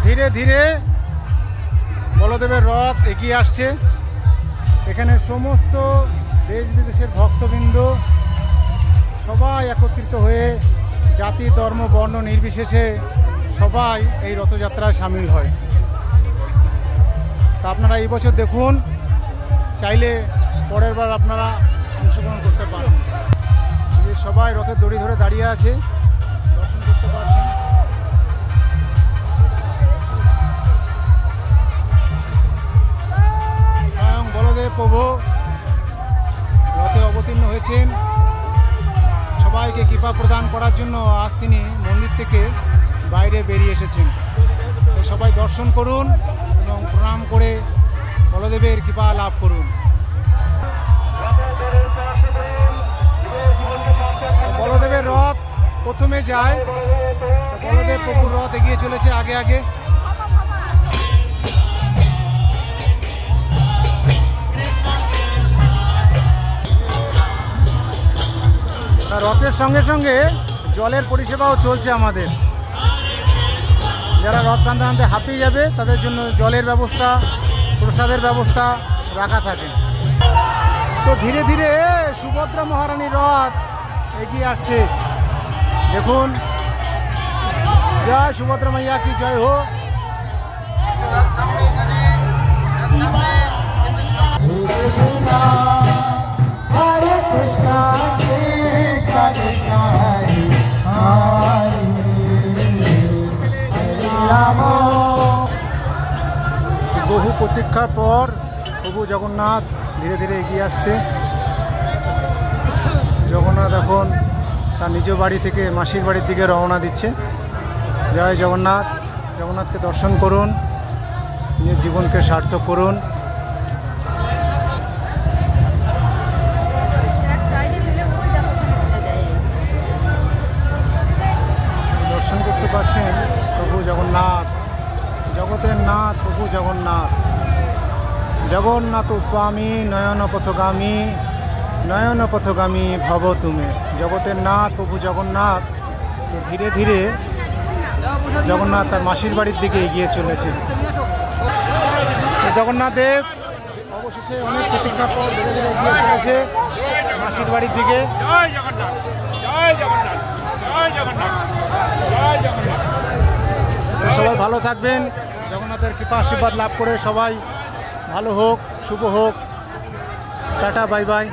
ধীরে ধীরে বলদেবের রথ এগিয়ে আসছে। এখানে সমস্ত দেশ বিদেশের ভক্তবৃন্দ সবাই একত্রিত হয়ে জাতি ধর্ম বর্ণ নির্বিশেষে সবাই এই রথযাত্রায় সামিল হয়। তা আপনারা এই বছর দেখুন, চাইলে পরের বার আপনারা অংশগ্রহণ করতে পারেন। সবাই রথের দড়ি ধরে দাঁড়িয়ে আছে, দর্শন করতে পারছেন। স্বয়ং বলদেব প্রভু রথে অবতীর্ণ হয়েছেন সবাইকে কৃপা প্রদান করার জন্য। আজ তিনি মন্দির থেকে বাইরে বেরিয়ে এসেছেন। তো সবাই দর্শন করুন এবং প্রণাম করে বলদেবের কৃপা লাভ করুন। বলদেবের রথ প্রথমে যায়, বলদেব প্রভুর রথ এগিয়ে চলেছে আগে আগে। রথের সঙ্গে সঙ্গে জলের পরিষেবাও চলছে আমাদের। যারা রথ টানতে টানতে হাঁপিয়ে যাবে তাদের জন্য জলের ব্যবস্থা, প্রসাদের ব্যবস্থা রাখা থাকে। তো ধীরে ধীরে সুভদ্রা মহারানীর রথ এগিয়ে আসছে। দেখুন, জয় সুভদ্রা মাইয়া কি জয় হোক। বহু প্রতীক্ষার পর প্রভু জগন্নাথ ধীরে ধীরে এগিয়ে আসছে। জগন্নাথ এখন তার নিজ বাড়ি থেকে মাসির বাড়ির দিকে রওনা দিচ্ছে। জয় জগন্নাথ। জগন্নাথকে দর্শন করুন, নিজের জীবনকে সার্থক করুন। দর্শন করতে পাচ্ছেন প্রভু জগন্নাথ, জগতের নাথ প্রভু জগন্নাথ। জগন্নাথ স্বামী নয়ন পথগামী, নয়ন পথগামী ভব তুমি। জগতের নাথ প্রভু জগন্নাথ ধীরে ধীরে জগন্নাথ তার মাসির বাড়ির দিকে এগিয়ে চলেছে। জগন্নাথ দেব অবশেষে অনেক প্রতীক্ষার পর ধীরে ধীরে এগিয়ে চলেছে মাসির বাড়ির দিকে। সবাই ভালো থাকবেন, জগন্নাথের কৃপা আশীর্বাদ লাভ করে সবাই ভালো হোক, শুভ হোক। Tata, bye bye.